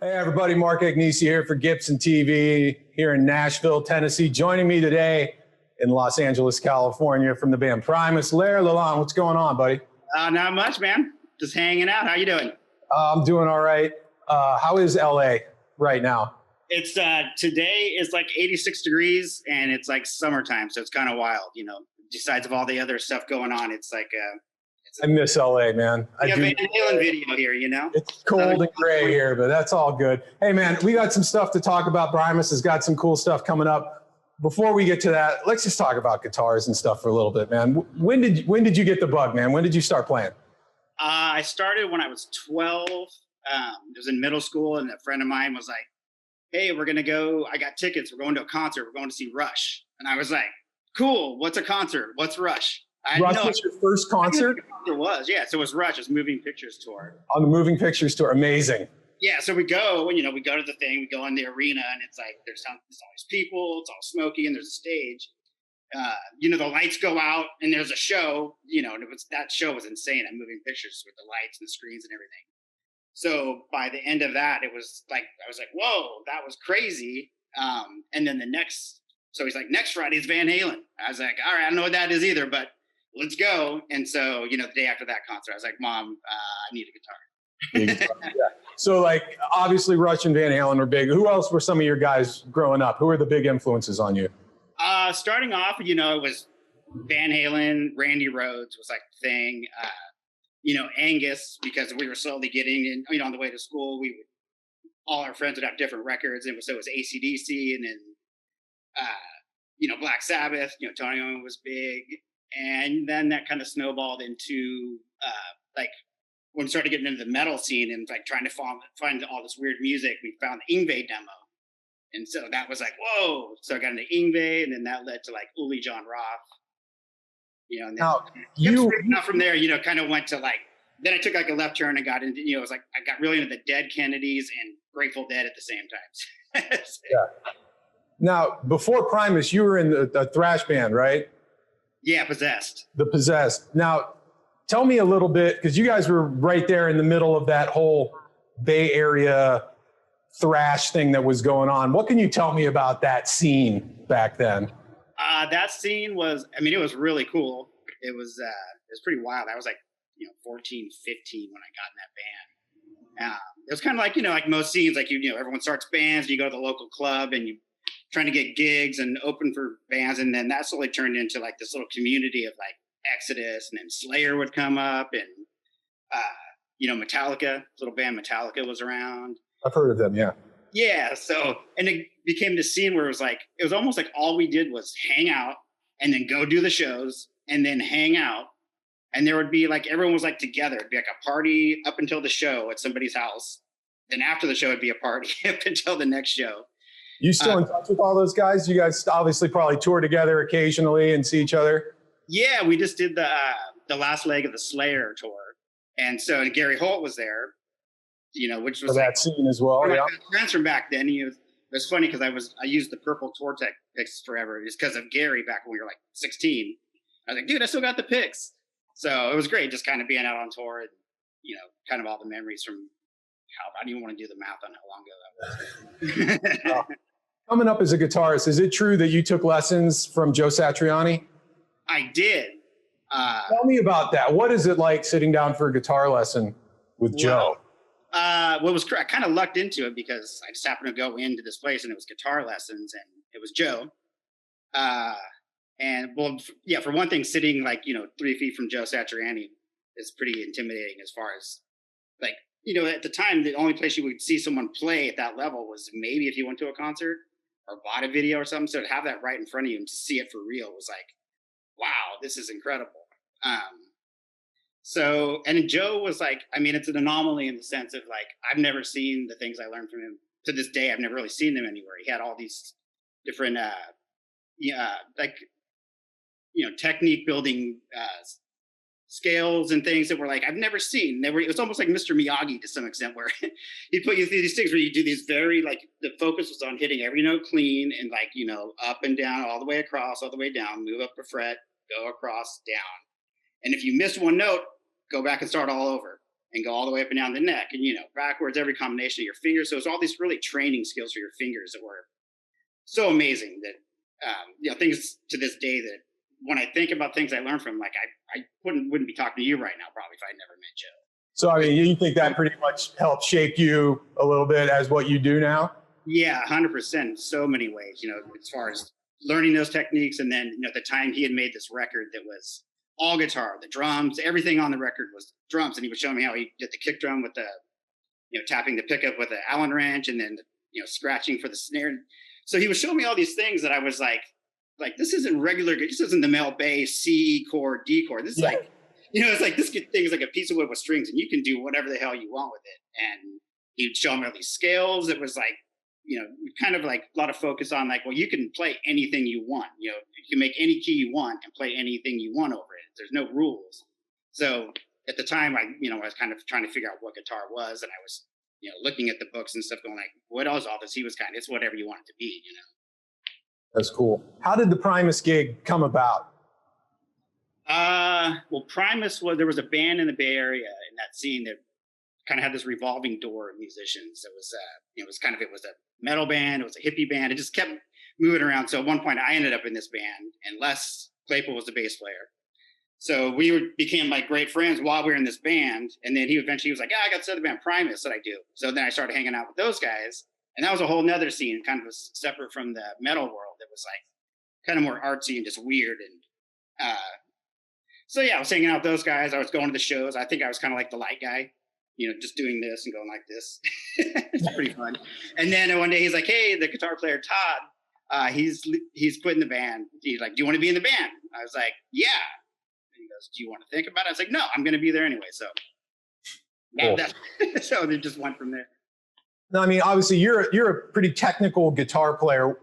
Hey everybody, Mark Agnesi here for Gibson TV here in Nashville, Tennessee. Joining me today in Los Angeles, California from the band Primus, Ler LaLonde. What's going on, buddy? Not much, man. Just hanging out. How you doing? I'm doing all right. How is LA right now? It's today is like 86 degrees and it's like summertime, so it's kind of wild, you know. Besides of all the other stuff going on, it's like I miss LA, man. I do. Van Halen video here, you know. It's cold and gray here, but that's all good. Hey, man, we got some stuff to talk about. Primus has got some cool stuff coming up. Before we get to that, let's just talk about guitars and stuff for a little bit, man. When did you get the bug, man? When did you start playing? I started when I was 12. It was in middle school, and a friend of mine was like, "Hey, we're gonna go. I got tickets. We're going to a concert. We're going to see Rush." And I was like, "Cool. What's a concert? What's Rush?" Rush was your first concert? It was, yeah. So it was Rush. It was Moving Pictures tour. On the Moving Pictures tour, amazing. Yeah, so we go, and we go to the thing. We go in the arena, and it's like there's always people. It's all smoky, and there's a stage. The lights go out, and there's a show. And that show was insane. At Moving Pictures with the lights and the screens and everything. So by the end of that, it was like I was like, "Whoa, that was crazy!" And then so he's like, "Next Friday is Van Halen." I was like, "All right, I don't know what that is either, but let's go." And so, the day after that concert, I was like, "Mom, I need a guitar." Yeah. So, like, obviously, Rush and Van Halen were big. Who else were some of your guys growing up? Who were the big influences on you? Starting off, it was Van Halen, Randy Rhoads was like the thing. Angus, because we were slowly getting in, on the way to school, all our friends would have different records. And so it was AC/DC, and then, Black Sabbath, Tony Iommi was big. And then that kind of snowballed into, when we started getting into the metal scene and like trying to find all this weird music, we found the Yngwie demo. And so that was like, whoa. So I got into Yngwie, and then that led to like Uli John Roth. And then from there, kind of went to then I took like a left turn and got into, it was like I got really into the Dead Kennedys and Grateful Dead at the same time. Yeah. Now, before Primus, you were in the thrash band, right? Yeah, Possessed. The Possessed. Now, tell me a little bit, because you guys were right there in the middle of that whole Bay Area thrash thing that was going on. What can you tell me about that scene back then? That scene was, it was really cool. It was pretty wild. I was like, 14, 15 when I got in that band. It was kind of like, like most scenes, like, everyone starts bands, you go to the local club and you trying to get gigs and open for bands. And then that slowly turned into like this little community of like Exodus, and then Slayer would come up, and, Metallica, little band Metallica was around. I've heard of them. Yeah. Yeah. So, and it became this scene where it was almost like all we did was hang out and then go do the shows and then hang out. And there would be like, everyone was like together. It'd be like a party up until the show at somebody's house. Then after the show, it'd be a party up until the next show. You still in touch with all those guys? You guys obviously probably tour together occasionally and see each other. Yeah, we just did the last leg of the Slayer tour. And so Gary Holt was there, which was that scene as well. Yeah. Friends from back then. It was funny because I used the purple tour tech picks forever. It's because of Gary back when we were like 16. I was like, dude, I still got the picks. So it was great just kind of being out on tour and, kind of all the memories from I don't even want to do the math on how long ago that was. Coming up as a guitarist, is it true that you took lessons from Joe Satriani? I did. Tell me about that. What is it like sitting down for a guitar lesson with Joe? I kind of lucked into it because I just happened to go into this place and it was guitar lessons and it was Joe. For one thing, sitting 3 feet from Joe Satriani is pretty intimidating as far as at the time, the only place you would see someone play at that level was maybe if you went to a concert or bought a video or something. So to have that right in front of you and to see it for real was like, wow, this is incredible. And Joe was like, it's an anomaly in the sense of I've never seen the things I learned from him to this day. I've never really seen them anywhere. He had all these different, technique building, scales and things that were I've never seen. It was almost like Mr. Miyagi to some extent, where he put you through these things where you do these very the focus was on hitting every note clean and up and down, all the way across, all the way down, move up a fret, go across, down. And if you miss one note, go back and start all over. and go all the way up and down the neck, and backwards, every combination of your fingers. So it's all these really training skills for your fingers that were so amazing that things to this day that when I think about things I learned from, like I wouldn't be talking to you right now probably if I'd never met Joe. So I mean, you think that pretty much helped shape you a little bit as what you do now? Yeah, 100%. So many ways, as far as learning those techniques, and then at the time he had made this record that was all guitar, the drums, everything on the record was drums, and he was showing me how he did the kick drum with the tapping the pickup with the Allen wrench, and then scratching for the snare. So he was showing me all these things that I was like this isn't regular, this isn't the male bass C chord D chord, this is like it's like this thing is like a piece of wood with strings, and you can do whatever the hell you want with it. And he'd show me all these scales. It was like kind of like a lot of focus on like, well, you can play anything you want. You can make any key you want and play anything you want over it. There's no rules. So at the time, I was kind of trying to figure out what guitar was, and I was, looking at the books and stuff, going like, what else? All this? He was it's whatever you want it to be, That's cool. How did the Primus gig come about? Well, Primus there was a band in the Bay Area in that scene that kind of had this revolving door of musicians. It was, it was a metal band. It was a hippie band. It just kept moving around. So at one point I ended up in this band, and Les Claypool was the bass player. So we became like great friends while we were in this band. And then he was like, I got this other band, Primus, that I do. So then I started hanging out with those guys. And that was a whole nother scene, kind of separate from the metal world. That was like kind of more artsy and just weird. And so yeah, I was hanging out with those guys. I was going to the shows. I think I was kind of like the light guy, just doing this and going like this. It's pretty fun. And then one day he's like, hey, the guitar player, Todd, he's quitting the band. He's like, do you want to be in the band? I was like, yeah. And he goes, do you want to think about it? I was like, no, I'm going to be there anyway. So, cool. So they just went from there. No, I mean, obviously you're a pretty technical guitar player.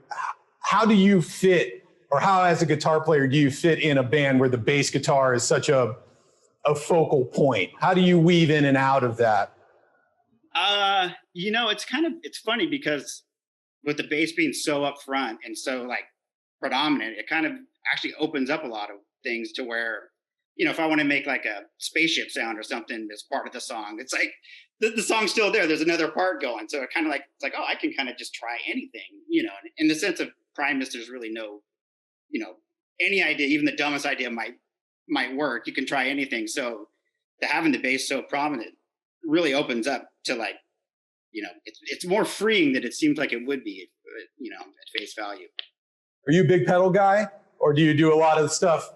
How do you fit, or how as a guitar player do you fit in a band where the bass guitar is such a focal point? How do you weave in and out of that? It's funny because with the bass being so up front and so like predominant, it kind of actually opens up a lot of things to where, if I want to make like a spaceship sound or something as part of the song, it's like the song's still there. There's another part going. So it kind of like, it's like, oh, I can kind of just try anything, in the sense of Primus, there's really no, any idea, even the dumbest idea might work. You can try anything. So having the bass so prominent really opens up to like, it's more freeing than it seems like it would be, at face value. Are you a big pedal guy, or do you do a lot of stuff?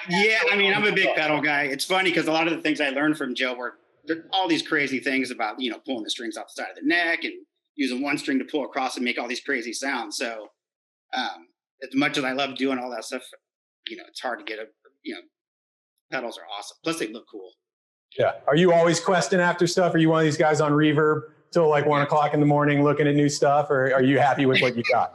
Yeah, I mean, I'm a big pedal guy. It's funny because a lot of the things I learned from Joe were all these crazy things about, pulling the strings off the side of the neck and using one string to pull across and make all these crazy sounds. So as much as I love doing all that stuff, it's hard to get pedals are awesome. Plus they look cool. Yeah. Are you always questing after stuff? Are you one of these guys on Reverb till like 1 o'clock in the morning looking at new stuff, or are you happy with what you got?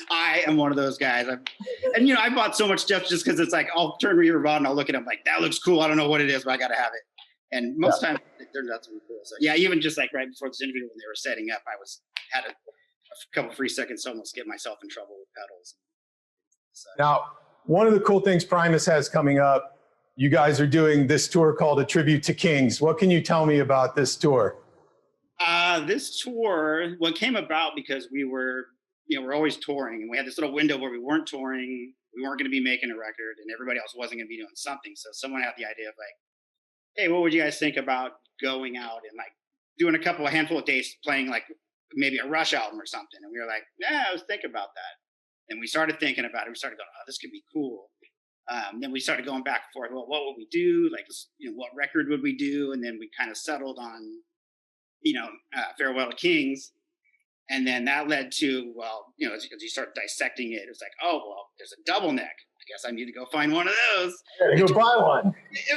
I am one of those guys. I bought so much stuff just because it's like, I'll turn Reverb on and I'll look at it, I'm like, that looks cool. I don't know what it is, but I got to have it. And most times it turns out to be cool. So yeah, even just like right before this interview when they were setting up, I had a couple free seconds to almost get myself in trouble with pedals. So. Now, one of the cool things Primus has coming up, you guys are doing this tour called A Tribute to Kings. What can you tell me about this tour? This tour, came about because we were, we're always touring, and we had this little window where we weren't touring, we weren't going to be making a record, and everybody else wasn't going to be doing something. So someone had the idea of like, hey, what would you guys think about going out and like doing a handful of days playing like maybe a Rush album or something? And we were like, yeah, I was thinking about that. And we started thinking about it. We started going, oh, this could be cool. Then we started going back and forth. Well, what would we do? Like, what record would we do? And then we kind of settled on, Farewell to Kings. And then that led to, as you start dissecting it, it's like, oh, well, there's a double neck. I guess I need to go find one of those. Go buy one.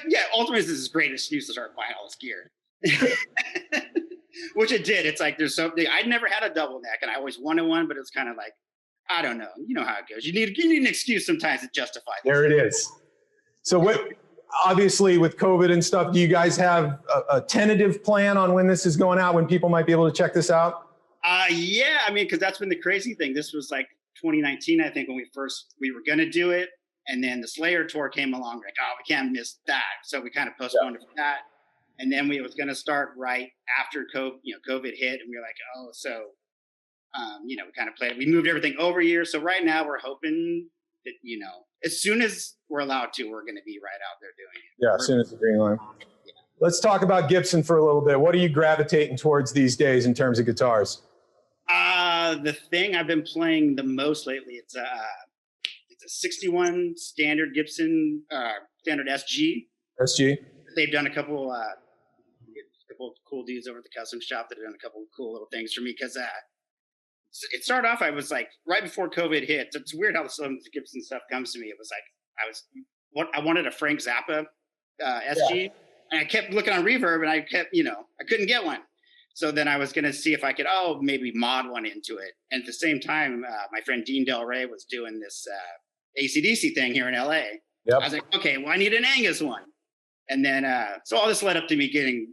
Yeah, ultimately, this is a great excuse to start buying all this gear. Which it did. It's like there's something. I'd never had a double neck, and I always wanted one, but it's kind of like, I don't know. You know how it goes. You need an excuse sometimes to justify this. There it is. So obviously with COVID and stuff, do you guys have a tentative plan on when this is going out, when people might be able to check this out? Yeah, I mean, because that's been the crazy thing. This was like 2019, I think, when we were going to do it. And then the Slayer tour came along. Like, oh, we can't miss that. So we kind of postponed it for that. And then we was going to start right after COVID hit, and we were like, oh, so, we kind of played. We moved everything over a year. So right now we're hoping that, as soon as we're allowed to, we're going to be right out there doing it. Yeah, as soon as the green line. Yeah. Let's talk about Gibson for a little bit. What are you gravitating towards these days in terms of guitars? The thing I've been playing the most lately, it's a 61 standard Gibson, standard SG. SG. They've done a couple of cool dudes over at the custom shop that have done a couple of cool little things for me, because it started off, I was like, right before COVID hit. It's weird how some of the Gibson stuff comes to me. It was like, I wanted a Frank Zappa SG, and I kept looking on Reverb, and I kept, I couldn't get one. So then I was going to see if I could, maybe mod one into it. And at the same time, my friend Dean Del Rey was doing this AC/DC thing here in LA. Yep. I was like, okay, well, I need an Angus one. And then, so all this led up to me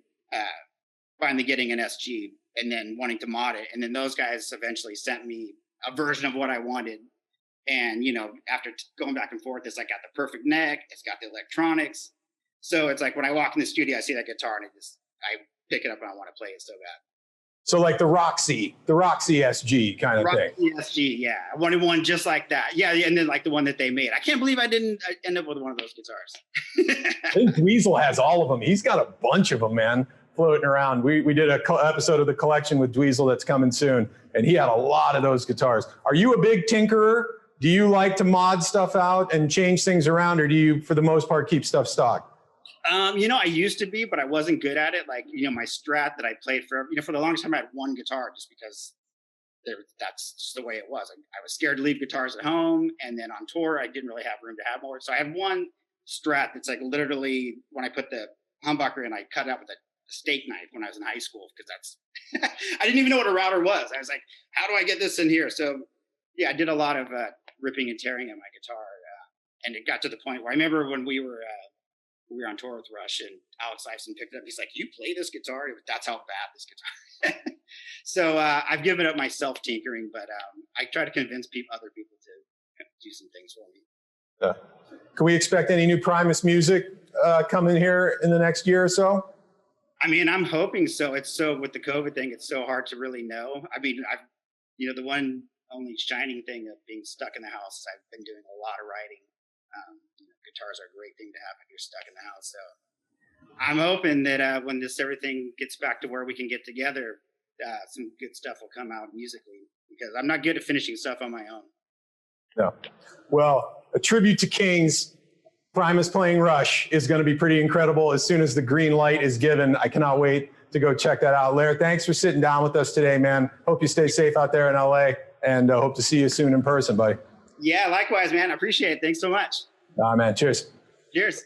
finally getting an SG, and then wanting to mod it. And then those guys eventually sent me a version of what I wanted. And, after going back and forth, it's like got the perfect neck. It's got the electronics. So it's like when I walk in the studio, I see that guitar, and I pick it up and I want to play it so bad. So like the Roxy SG kind of thing. Roxy SG, yeah. I wanted one just like that. Yeah, and then like the one that they made. I can't believe I didn't end up with one of those guitars. I think Dweezil has all of them. He's got a bunch of them, man, floating around. We did an episode of the collection with Dweezil that's coming soon, and he had a lot of those guitars. Are you a big tinkerer? Do you like to mod stuff out and change things around, or do you, for the most part, keep stuff stock? I used to be, but I wasn't good at it. Like, my Strat that I played for the longest time, I had one guitar just because that's just the way it was. I was scared to leave guitars at home. And then on tour, I didn't really have room to have more. So I have one Strat that's like literally when I put the humbucker in, I cut it out with a steak knife when I was in high school, because that's, I didn't even know what a router was. I was like, how do I get this in here? So yeah, I did a lot of ripping and tearing at my guitar. And it got to the point where I remember when we were on tour with Rush, and Alex Lifeson picked it up. He's like, you play this guitar? That's how bad this guitar is. So I've given up my self-tinkering, but I try to convince other people to do some things for me. Can we expect any new Primus music coming here in the next year or so? I mean, I'm hoping so. With the COVID thing, it's so hard to really know. I mean, the one only shining thing of being stuck in the house is I've been doing a lot of writing. Guitars are a great thing to have if you're stuck in the house. So I'm hoping that when everything gets back to where we can get together, some good stuff will come out musically, because I'm not good at finishing stuff on my own. No. Well, a tribute to Kings, Primus playing Rush is going to be pretty incredible as soon as the green light is given. I cannot wait to go check that out. Ler, thanks for sitting down with us today, man. Hope you stay safe out there in LA, and hope to see you soon in person, buddy. Yeah, likewise, man. I appreciate it. Thanks so much. Man. Cheers. Cheers.